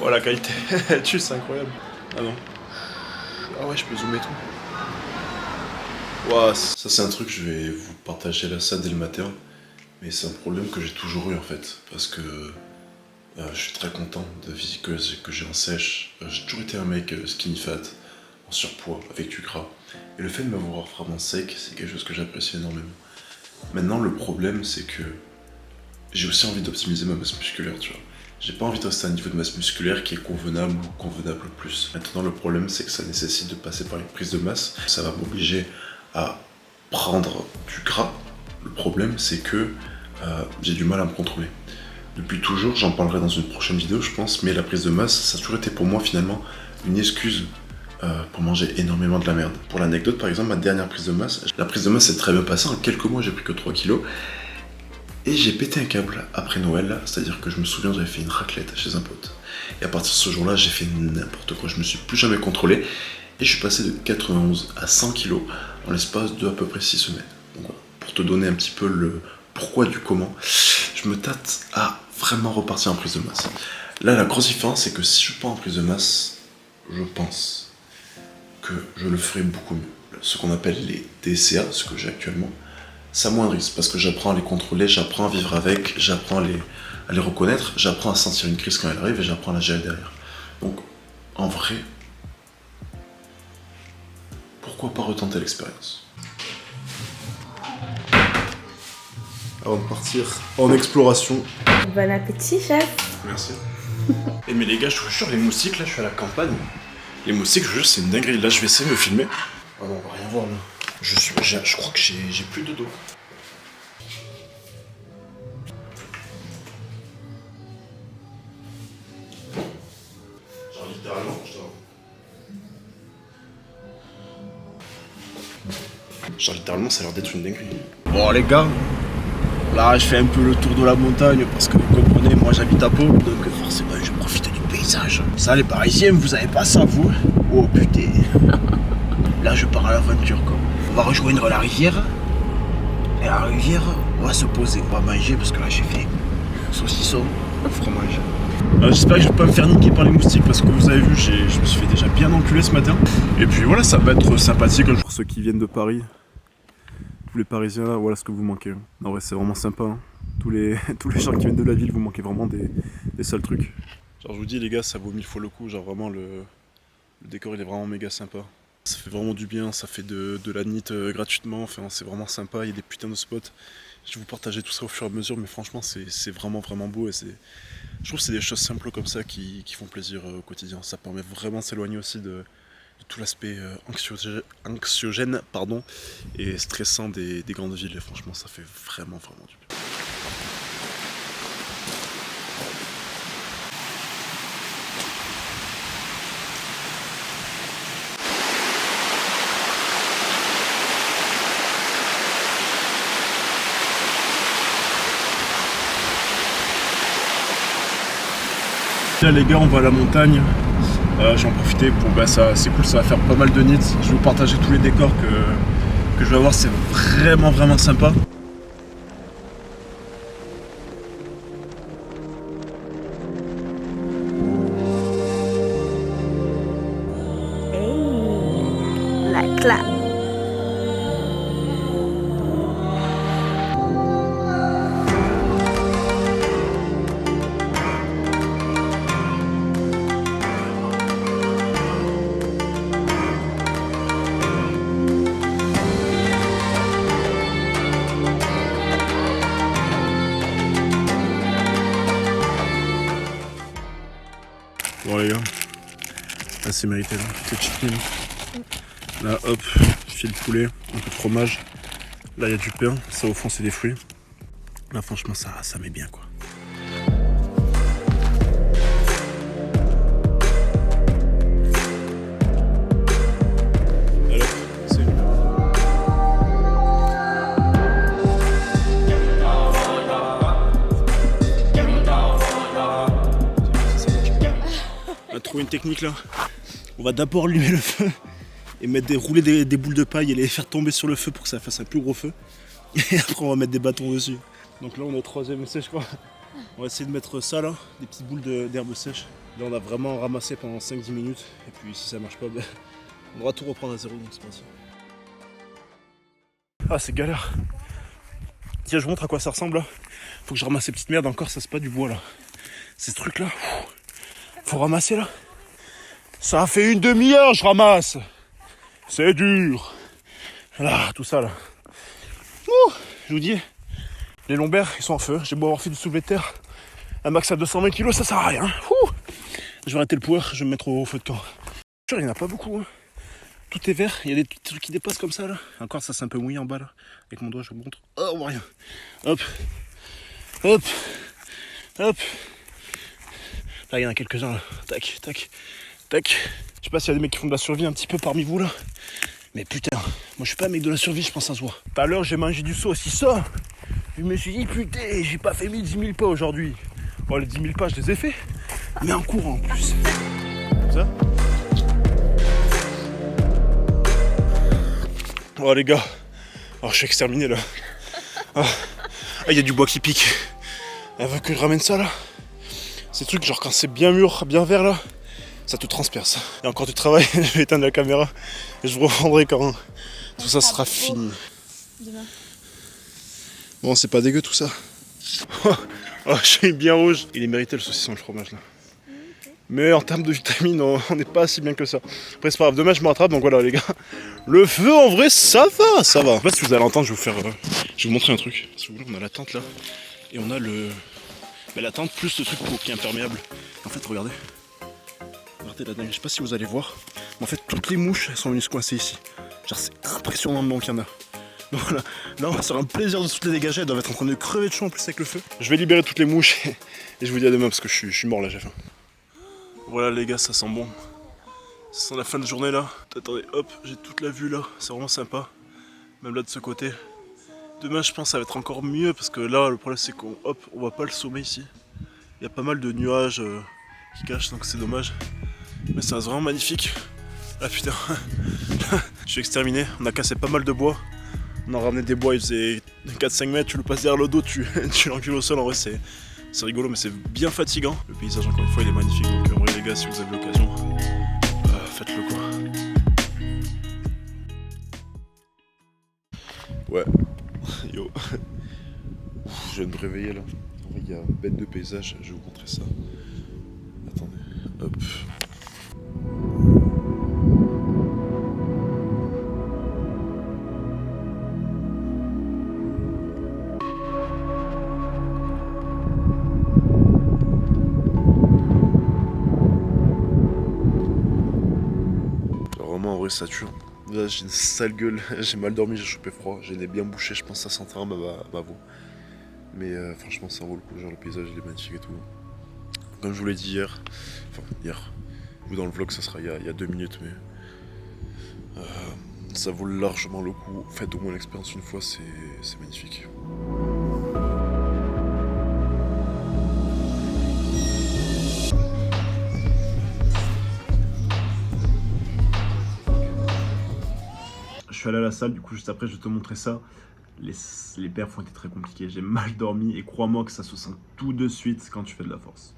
Oh la qualité, tu c'est incroyable. Ah non. Ah ouais, je peux zoomer tout. Ouah, ça c'est un truc, je vais vous partager là ça dès le matin. Mais c'est un problème que j'ai toujours eu en fait. Parce que je suis très content de la physique que j'ai en sèche. J'ai toujours été un mec skinny fat, en surpoids, avec du gras. Et le fait de m'avoir vraiment sec, c'est quelque chose que j'apprécie énormément. Maintenant, le problème, c'est que j'ai aussi envie d'optimiser ma masse musculaire, tu vois. J'ai pas envie de rester à un niveau de masse musculaire qui est convenable ou convenable plus. Maintenant, le problème, c'est que ça nécessite de passer par une prise de masse. Ça va m'obliger à prendre du gras. Le problème, c'est que j'ai du mal à me contrôler. Depuis toujours, j'en parlerai dans une prochaine vidéo, je pense, mais la prise de masse, ça a toujours été pour moi, finalement, une excuse pour manger énormément de la merde. Pour l'anecdote, par exemple, ma dernière prise de masse, la prise de masse s'est très bien passée. En quelques mois, j'ai pris que 3 kilos. Et j'ai pété un câble après Noël, c'est-à-dire que je me souviens, j'avais fait une raclette chez un pote. Et à partir de ce jour-là, j'ai fait n'importe quoi, je me suis plus jamais contrôlé. Et je suis passé de 91 à 100 kilos en l'espace de à peu près 6 semaines. Donc voilà, pour te donner un petit peu le pourquoi du comment, je me tâte à vraiment repartir en prise de masse. Là, la grosse différence, c'est que si je pars en prise de masse, je pense que je le ferai beaucoup mieux. Ce qu'on appelle les DCA, ce que j'ai actuellement, s'amoindrissent parce que j'apprends à les contrôler, j'apprends à vivre avec, j'apprends à les reconnaître, j'apprends à sentir une crise quand elle arrive et j'apprends à la gérer derrière. Donc, en vrai, pourquoi pas retenter l'expérience? Avant de partir en exploration. Bon appétit, chef. Merci. Et mais les gars, je vous jure, les moustiques, là, je suis à la campagne. Les moustiques, je vous jure, c'est une dinguerie. Là, je vais essayer de me filmer. Oh non, on va rien voir, là. Je crois que j'ai plus de dos. Genre littéralement, je dois... Genre littéralement, ça a l'air d'être une dinguerie. Bon les gars, là je fais un peu le tour de la montagne parce que vous comprenez, moi j'habite à Pau, donc forcément je profite du paysage. Ça les Parisiens, vous avez pas ça vous? Oh putain. Là je pars à l'aventure quoi. On va rejoindre la rivière. Et à la rivière, on va se poser, on va manger parce que là j'ai fait saucisson, fromage. J'espère que je vais pas me faire niquer par les moustiques parce que vous avez vu, je me suis fait déjà bien enculer ce matin. Et puis voilà, ça va être sympathique pour ceux qui viennent de Paris. Tous les Parisiens là, voilà ce que vous manquez. En vrai, c'est vraiment sympa. Hein. Tous les gens qui viennent de la ville, vous manquez vraiment des seuls trucs. Genre, je vous dis, les gars, ça vaut 1000 fois le coup. Genre, vraiment, le décor il est vraiment méga sympa. Ça fait vraiment du bien, ça fait de la NIT gratuitement. Enfin, c'est vraiment sympa. Il y a des putains de spots. Je vais vous partager tout ça au fur et à mesure, mais franchement, c'est vraiment beau. Et je trouve que c'est des choses simples comme ça qui font plaisir au quotidien. Ça permet vraiment de s'éloigner aussi de tout l'aspect anxiogène et stressant des grandes villes. Et franchement, ça fait vraiment du bien. Là les gars, on va à la montagne. J'en profiter pour c'est cool, ça va faire pas mal de nits. Je vais vous partager tous les décors que je vais avoir, c'est vraiment sympa. Hey, la claque. Bon les gars, là c'est mérité là, c'est chicken. Là hop, filet de poulet, un peu de fromage. Là il y a du pain, ça au fond c'est des fruits. Là franchement ça met bien quoi. Alors, c'est on a trouvé une technique là. On va d'abord allumer le feu et rouler des boules de paille et les faire tomber sur le feu pour que ça fasse un plus gros feu. Et après on va mettre des bâtons dessus. Donc là on est au 3e essai je crois. On va essayer de mettre ça là, des petites boules d'herbe sèche. Là on a vraiment ramassé pendant 5-10 minutes et puis si ça marche pas, ben, on devra tout reprendre à zéro donc c'est parti. Ah c'est galère. Tiens je vous montre à quoi ça ressemble là. Faut que je ramasse ces petites merdes encore, ça c'est pas du bois là. Ces trucs là, faut ramasser là. Ça fait une demi-heure je ramasse. C'est dur. Là, tout ça là. Ouh, je vous dis, les lombaires ils sont en feu. J'ai beau avoir fait du soulevé de terre. Un max à 220 kg, ça sert à rien. Ouh. Je vais arrêter le power, je vais me mettre au feu de camp. Il n'y en a pas beaucoup. Hein. Tout est vert, il y a des petits trucs qui dépassent comme ça là. Encore ça c'est un peu mouillé en bas là. Avec mon doigt je vous montre. Oh on voit rien. Hop. Hop. Hop. Là il y en a quelques-uns là. Tac, tac, tac. Je sais pas s'il y a des mecs qui font de la survie un petit peu parmi vous là. Mais putain, moi je suis pas un mec de la survie, je pense à soi. Tout à l'heure j'ai mangé du saucisson. Je me suis dit putain, j'ai pas fait 10 000 pas aujourd'hui. Bon les 10 000 pas je les ai fait. Mais en courant en plus. Comme ça. Oh les gars. Oh je suis exterminé là. Ah il y a du bois qui pique. Elle veut que je ramène ça là. Ces trucs genre quand c'est bien mûr, bien vert là. Ça te transperce. Et encore du travail, je vais éteindre la caméra et je vous reprendrai quand tout ça sera fini. Bon, c'est pas dégueu tout ça. Oh, je suis bien rouge. Il est mérité le saucisson et le fromage là. Mais en termes de vitamines, on n'est pas si bien que ça. Après, c'est pas grave, demain je me rattrape donc voilà les gars. Le feu en vrai, ça va, ça va. En fait, si vous allez l'entendre, je vais vous montrer un truc. Si vous voulez, on a la tente là et on a la tente plus le truc qui est imperméable. En fait, regardez. Regardez la dingue, je sais pas si vous allez voir, mais en fait toutes les mouches elles sont venues se coincer ici. Genre c'est impressionnant le nombre qu'il y en a. Donc voilà, là on va se faire un plaisir de toutes les dégager, elles doivent être en train de crever de chaud en plus avec le feu. Je vais libérer toutes les mouches et je vous dis à demain parce que je suis mort là, j'ai faim. Voilà les gars, ça sent bon. Ça sent la fin de journée là. Attendez, hop, j'ai toute la vue là, c'est vraiment sympa. Même là de ce côté. Demain je pense que ça va être encore mieux parce que là le problème c'est qu'on voit pas le sommet ici. Il y a pas mal de nuages qui cachent donc c'est dommage. Mais c'est vraiment magnifique. Ah putain, je suis exterminé, on a cassé pas mal de bois. On a ramené des bois, il faisait 4-5 mètres, tu le passes derrière le dos, tu l'encules au sol, en vrai c'est rigolo mais c'est bien fatigant. Le paysage encore une fois il est magnifique, donc en vrai les gars si vous avez l'occasion, faites-le quoi. Ouais, yo, je viens de me réveiller là. En vrai il y a une bête de paysage, je vais vous montrer ça. Attendez, hop. Vraiment en vrai ça tue. Là j'ai une sale gueule, j'ai mal dormi, j'ai chopé froid, j'ai les bien bouché, je pense que ça sentira ma voix. Mais franchement ça vaut le coup, genre le paysage il est magnifique et tout. Comme je vous l'ai dit hier, ou dans le vlog ça sera il y a 2 minutes mais ça vaut largement le coup. Faites au moins l'expérience une fois, c'est magnifique. Je suis allé à la salle, du coup juste après je vais te montrer ça. Les perfs ont été très compliqués, j'ai mal dormi et crois-moi que ça se sent tout de suite quand tu fais de la force.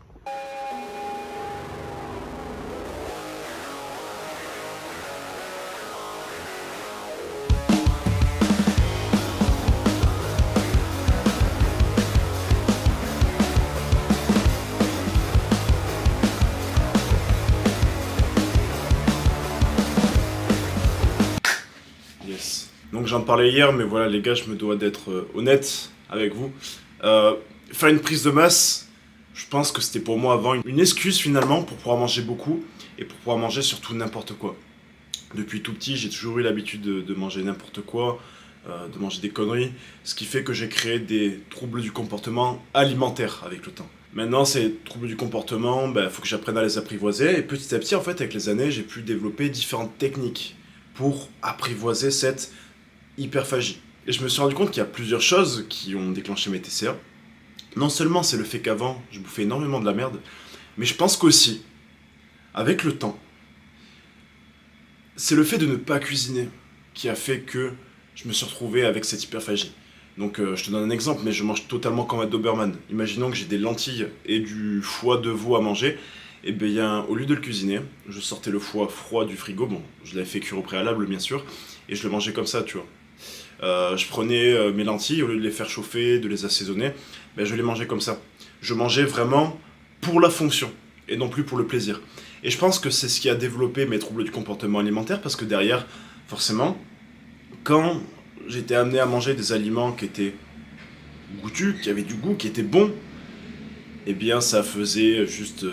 Donc j'en parlais hier, mais voilà les gars, je me dois d'être honnête avec vous. Faire une prise de masse, je pense que c'était pour moi avant une excuse finalement pour pouvoir manger beaucoup et pour pouvoir manger surtout n'importe quoi. Depuis tout petit, j'ai toujours eu l'habitude de manger n'importe quoi, de manger des conneries, ce qui fait que j'ai créé des troubles du comportement alimentaire avec le temps. Maintenant, ces troubles du comportement, faut que j'apprenne à les apprivoiser et petit à petit, en fait, avec les années, j'ai pu développer différentes techniques pour apprivoiser cette hyperphagie. Et je me suis rendu compte qu'il y a plusieurs choses qui ont déclenché mes TCA. Non seulement c'est le fait qu'avant, je bouffais énormément de la merde, mais je pense qu'aussi, avec le temps, c'est le fait de ne pas cuisiner qui a fait que je me suis retrouvé avec cette hyperphagie. Donc je te donne un exemple, mais je mange totalement comme un Doberman. Imaginons que j'ai des lentilles et du foie de veau à manger, Et bien, au lieu de le cuisiner, je sortais le foie froid du frigo. Bon, je l'avais fait cuire au préalable, bien sûr, et je le mangeais comme ça, tu vois. Je prenais mes lentilles, au lieu de les faire chauffer, de les assaisonner, ben, je les mangeais comme ça. Je mangeais vraiment pour la fonction, et non plus pour le plaisir. Et je pense que c'est ce qui a développé mes troubles du comportement alimentaire, parce que derrière, forcément, quand j'étais amené à manger des aliments qui étaient goûtus, qui avaient du goût, qui étaient bons, eh bien ça faisait juste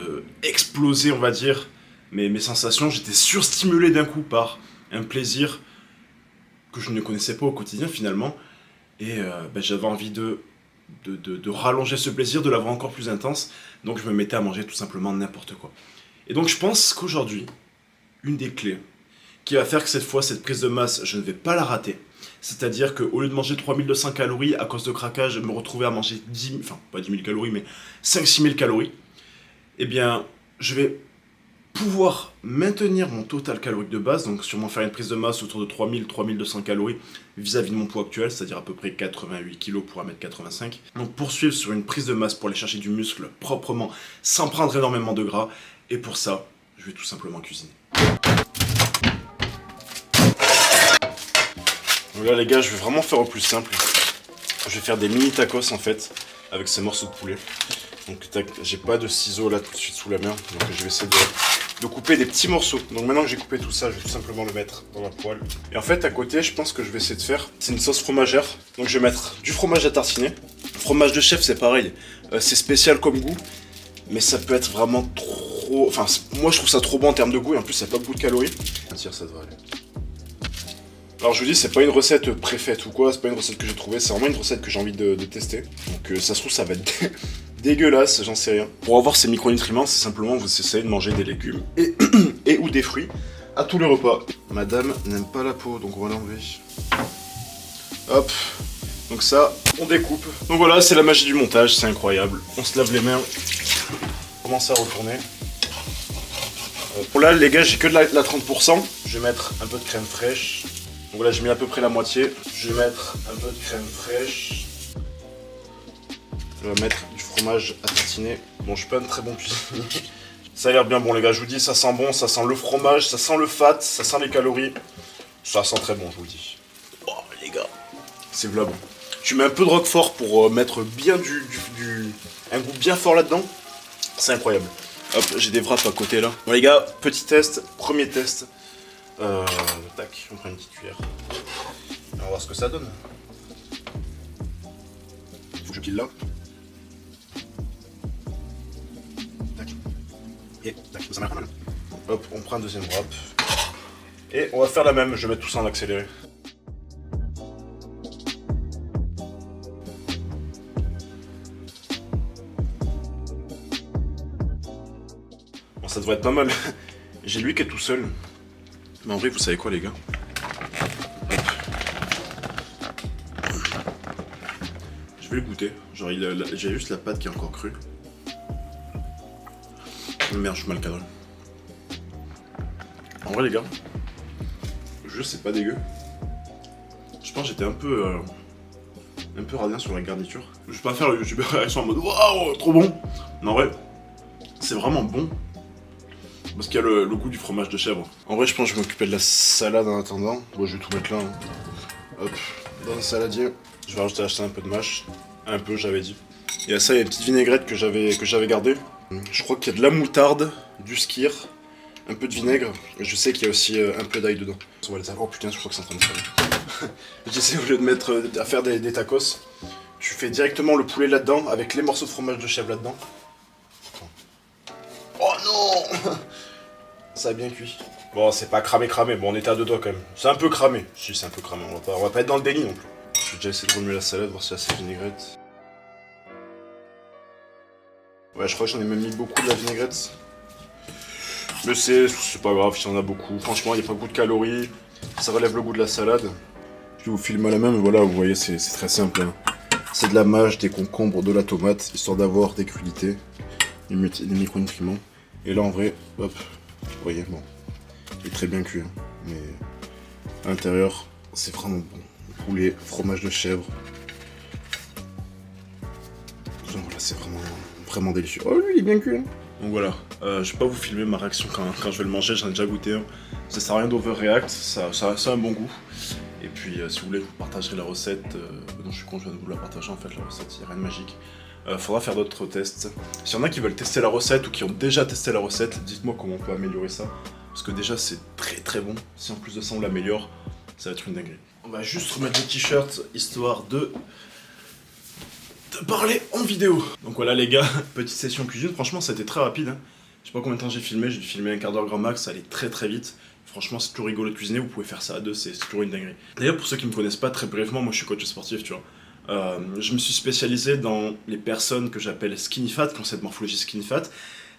exploser, on va dire, mes sensations. J'étais surstimulé d'un coup par un plaisir que je ne connaissais pas au quotidien finalement. Et ben, j'avais envie de rallonger ce plaisir, de l'avoir encore plus intense. Donc je me mettais à manger tout simplement n'importe quoi. Et donc je pense qu'aujourd'hui, une des clés qui va faire que cette fois, cette prise de masse, je ne vais pas la rater. C'est-à-dire qu'au lieu de manger 3200 calories, à cause de craquage, me retrouver à manger 10 000, enfin pas 10 000 calories, mais 5-6 000 calories, eh bien, je vais pouvoir maintenir mon total calorique de base, donc sûrement faire une prise de masse autour de 3000-3200 calories vis-à-vis de mon poids actuel, c'est-à-dire à peu près 88 kg pour 1m85. Donc poursuivre sur une prise de masse pour aller chercher du muscle proprement, sans prendre énormément de gras, et pour ça, je vais tout simplement cuisiner. Donc là les gars, je vais vraiment faire au plus simple. Je vais faire des mini tacos en fait, avec ces morceaux de poulet. Donc j'ai pas de ciseaux là tout de suite sous la main, donc je vais essayer de couper des petits morceaux. Donc maintenant que j'ai coupé tout ça, je vais tout simplement le mettre dans la poêle. Et en fait à côté, je pense que je vais essayer de faire, c'est une sauce fromagère. Donc je vais mettre du fromage à tartiner. Le fromage de chef c'est pareil, c'est spécial comme goût, mais ça peut être vraiment trop... Enfin moi je trouve ça trop bon en termes de goût, et en plus ça n'a pas beaucoup de calories. Un tiers ça devrait aller. Alors je vous dis, c'est pas une recette préfaite ou quoi, c'est pas une recette que j'ai trouvée, c'est vraiment une recette que j'ai envie de tester. Donc ça se trouve ça va être dégueulasse, j'en sais rien. Pour avoir ces micronutriments, c'est simplement vous essayez de manger des légumes et ou des fruits à tous les repas. Madame n'aime pas la peau, donc on va l'enlever. Hop, donc ça, on découpe. Donc voilà, c'est la magie du montage, c'est incroyable. On se lave les mains, on commence à retourner. Pour là les gars, j'ai que de la 30%. Je vais mettre un peu de crème fraîche. Donc voilà, j'ai mis à peu près la moitié. Je vais mettre un peu de crème fraîche. Je vais mettre du fromage à tartiner. Bon, je suis pas un très bon cuisinier. Ça a l'air bien bon les gars, je vous dis, ça sent bon, ça sent le fromage, ça sent le fat, ça sent les calories. Ça sent très bon, je vous le dis. Oh les gars, c'est v'là bon. Tu mets un peu de roquefort pour mettre bien un goût bien fort là-dedans. C'est incroyable. Hop, j'ai des wraps à côté là. Bon les gars, petit test, premier test. Tac, on prend une petite cuillère. On va voir ce que ça donne. Faut que je pile là. Tac. Et tac, ça marche pas mal. Hop, on prend un deuxième wrap. Et on va faire la même, je vais mettre tout ça en accéléré. Bon, ça devrait être pas mal. J'ai lui qui est tout seul. Mais en vrai, vous savez quoi les gars? Je vais le goûter. Genre, j'ai juste la pâte qui est encore crue. Merde, je suis mal cadré. En vrai les gars, je sais pas dégueu. Je pense que j'étais un peu radin sur la garniture. Je vais pas faire le youtubeur réaction en mode waouh, trop bon. Non, en vrai, c'est vraiment bon. Parce qu'il y a le goût du fromage de chèvre. En vrai, je pense que je vais m'occuper de la salade en attendant. Bon, je vais tout mettre là. Hein. Hop, dans le saladier. Je vais rajouter un peu de mâche. Un peu, j'avais dit. Et à ça, il y a une petite vinaigrette que j'avais gardée. Je crois qu'il y a de la moutarde, du skyr, un peu de vinaigre. Et je sais qu'il y a aussi un peu d'ail dedans. On va les avoir. Oh putain, je crois que c'est en train de faire. J'essaie, au lieu de mettre à faire des tacos, tu fais directement le poulet là-dedans avec les morceaux de fromage de chèvre là-dedans. Oh non! Ça a bien cuit. Bon, c'est pas cramé. Bon, on était à deux doigts quand même. C'est un peu cramé. Si, c'est un peu cramé. On va pas être dans le déni non plus. Je vais déjà essayer de remuer la salade, voir si y a assez de vinaigrette. Ouais, je crois que j'en ai même mis beaucoup de la vinaigrette. Mais c'est pas grave, si on a beaucoup. Franchement, il n'y a pas beaucoup de calories. Ça relève le goût de la salade. Je vous filme à la main, mais voilà, vous voyez, c'est très simple. Hein. C'est de la mâche, des concombres, de la tomate, histoire d'avoir des crudités, des micronutriments. Et là, en vrai, hop, vous voyez, bon, il est très bien cuit. Hein. Mais à l'intérieur, c'est vraiment bon. Poulet, fromage de chèvre. Voilà, c'est vraiment délicieux. Oh, lui, il est bien cuit. Hein. Donc voilà, je vais pas vous filmer ma réaction quand je vais le manger, j'en ai déjà goûté un. Ça sert à rien d'overreact, ça a un bon goût. Et puis si vous voulez, vous partagerez la recette. Non, je suis con, je viens de vous la partager en fait, la recette, il n'y a rien de magique. Faudra faire d'autres tests. S'il y en a qui veulent tester la recette ou qui ont déjà testé la recette, dites-moi comment on peut améliorer ça. Parce que déjà c'est très très bon. Si en plus de ça on l'améliore, ça va être une dinguerie. On va juste remettre le t-shirt histoire de parler en vidéo. Donc voilà les gars, petite session cuisine. Franchement ça a été très rapide. Hein. Je sais pas combien de temps j'ai filmé un quart d'heure grand max, ça allait très très vite. Franchement c'est toujours rigolo de cuisiner, vous pouvez faire ça à deux, c'est toujours une dinguerie. D'ailleurs pour ceux qui me connaissent pas, très brièvement, moi je suis coach sportif, tu vois. Je me suis spécialisé dans les personnes que j'appelle skinny fat, qui ont cette morphologie skinny fat.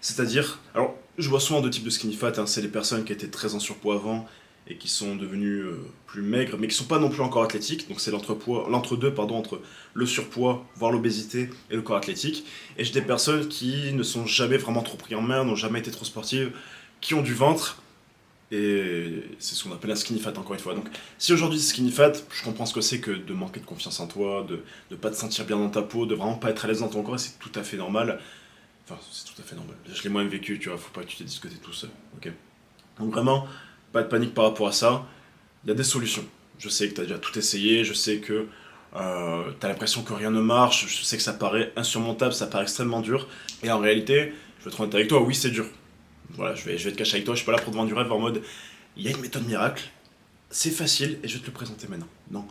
C'est-à-dire, alors je vois souvent deux types de skinny fat, hein. C'est les personnes qui étaient très en surpoids avant et qui sont devenues plus maigres, mais qui sont pas non plus encore athlétiques. Donc c'est l'entre-deux entre le surpoids, voire l'obésité, et le corps athlétique. Et j'ai des personnes qui ne sont jamais vraiment trop pris en main, n'ont jamais été trop sportives, qui ont du ventre, et c'est ce qu'on appelle un skinny fat encore une fois. Donc si aujourd'hui c'est skinny fat, je comprends ce que c'est que de manquer de confiance en toi, de pas te sentir bien dans ta peau, de vraiment pas être à l'aise dans ton corps, et c'est tout à fait normal. Enfin, c'est tout à fait normal. Je l'ai moins vécu, tu vois, faut pas que tu te dises que t'es tout seul, ok? Donc vraiment, pas de panique par rapport à ça. Il y a des solutions. Je sais que t'as déjà tout essayé, je sais que t'as l'impression que rien ne marche, je sais que ça paraît insurmontable, ça paraît extrêmement dur. Et en réalité, je vais être honnête avec toi, oui c'est dur. Voilà, je vais te cacher avec toi, je suis pas là pour te vendre du rêve en mode il y a une méthode miracle, c'est facile et je vais te le présenter maintenant. Non,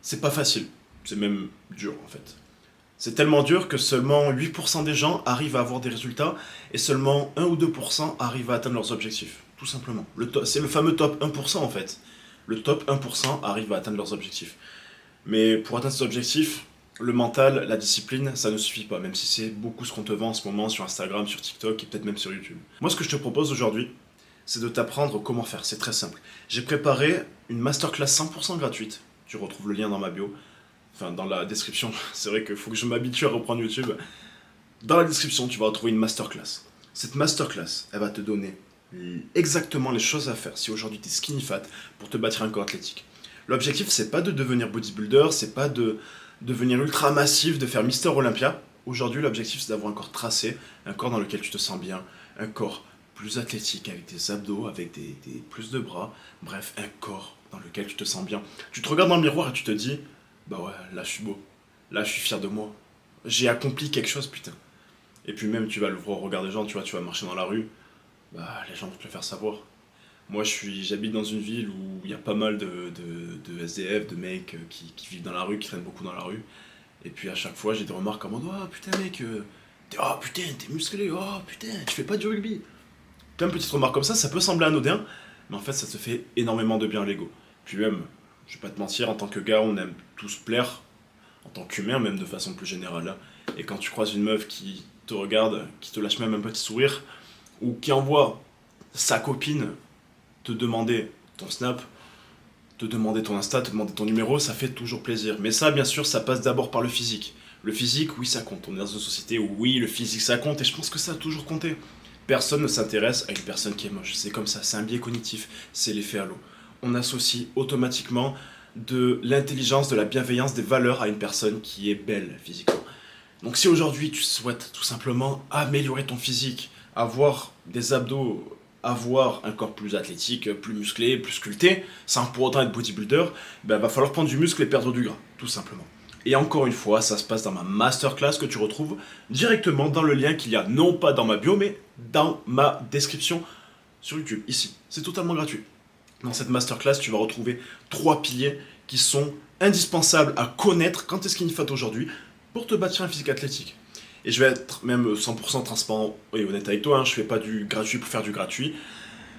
c'est pas facile, c'est même dur en fait. C'est tellement dur que seulement 8% des gens arrivent à avoir des résultats et seulement 1 ou 2% arrivent à atteindre leurs objectifs. Tout simplement. C'est le fameux top 1% en fait. Le top 1% arrive à atteindre leurs objectifs. Mais pour atteindre ces objectifs, le mental, la discipline, ça ne suffit pas, même si c'est beaucoup ce qu'on te vend en ce moment sur Instagram, sur TikTok et peut-être même sur YouTube. Moi, ce que je te propose aujourd'hui, c'est de t'apprendre comment faire. C'est très simple. J'ai préparé une masterclass 100% gratuite. Tu retrouves le lien dans ma bio. Enfin, dans la description. C'est vrai qu'il faut que je m'habitue à reprendre YouTube. Dans la description, tu vas retrouver une masterclass. Cette masterclass, elle va te donner exactement les choses à faire si aujourd'hui tu es skinny fat pour te bâtir un corps athlétique. L'objectif, c'est pas de devenir bodybuilder, c'est pas de devenir ultra massif, de faire Mister Olympia. Aujourd'hui, l'objectif, c'est d'avoir un corps tracé, un corps dans lequel tu te sens bien, un corps plus athlétique, avec des abdos, avec plus de bras, bref, un corps dans lequel tu te sens bien. Tu te regardes dans le miroir et tu te dis, bah ouais, là je suis beau, là je suis fier de moi, j'ai accompli quelque chose, putain. Et puis même, tu vas le voir au regard des gens, tu vois, tu vas marcher dans la rue, bah les gens vont te le faire savoir. Moi, j'habite dans une ville où il y a pas mal de SDF, de mecs qui vivent dans la rue, qui traînent beaucoup dans la rue. Et puis à chaque fois, j'ai des remarques comme oh putain, mec, t'es musclé, oh putain, tu fais pas du rugby. Plein de petites remarques comme ça peut sembler anodin, mais en fait, ça te fait énormément de bien à l'ego. Puis même, je vais pas te mentir, en tant que gars, on aime tous plaire, en tant qu'humain, même de façon plus générale. Hein. Et quand tu croises une meuf qui te regarde, qui te lâche même un petit sourire, ou qui envoie sa copine te demander ton snap, te demander ton Insta, te demander ton numéro, ça fait toujours plaisir. Mais ça, bien sûr, ça passe d'abord par le physique. Le physique, oui, ça compte. On est dans une société où, oui, le physique, ça compte, et je pense que ça a toujours compté. Personne ne s'intéresse à une personne qui est moche. C'est comme ça, c'est un biais cognitif, c'est l'effet halo. On associe automatiquement de l'intelligence, de la bienveillance, des valeurs à une personne qui est belle physiquement. Donc si aujourd'hui, tu souhaites tout simplement améliorer ton physique, avoir des abdos, avoir un corps plus athlétique, plus musclé, plus sculpté, sans pour autant être bodybuilder, ben va falloir prendre du muscle et perdre du gras, tout simplement. Et encore une fois, ça se passe dans ma masterclass que tu retrouves directement dans le lien qu'il y a, non pas dans ma bio, mais dans ma description sur YouTube, ici. C'est totalement gratuit. Dans cette masterclass, tu vas retrouver 3 piliers qui sont indispensables à connaître quand tu es skinny fat aujourd'hui pour te bâtir un physique athlétique. Et je vais être même 100% transparent et honnête avec toi, hein, je fais pas du gratuit pour faire du gratuit.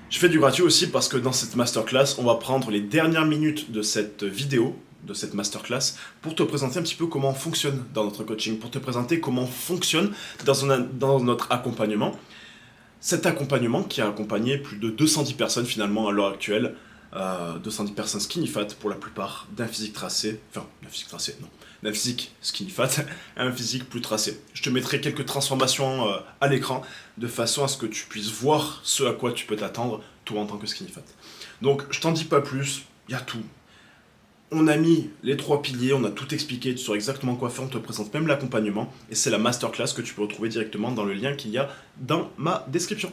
Je fais du gratuit aussi parce que dans cette masterclass, on va prendre les dernières minutes de cette vidéo, de cette masterclass, pour te présenter un petit peu comment on fonctionne dans notre coaching, pour te présenter comment on fonctionne dans notre accompagnement. Cet accompagnement qui a accompagné plus de 210 personnes finalement à l'heure actuelle, 210 personnes skinny fat pour la plupart, d'un physique tracé, d'un physique skinny fat à un physique plus tracé. Je te mettrai quelques transformations à l'écran de façon à ce que tu puisses voir ce à quoi tu peux t'attendre, toi en tant que skinny fat. Donc je t'en dis pas plus, il y a tout. On a mis les 3 piliers, on a tout expliqué, tu sauras exactement quoi faire, on te présente même l'accompagnement. Et c'est la masterclass que tu peux retrouver directement dans le lien qu'il y a dans ma description.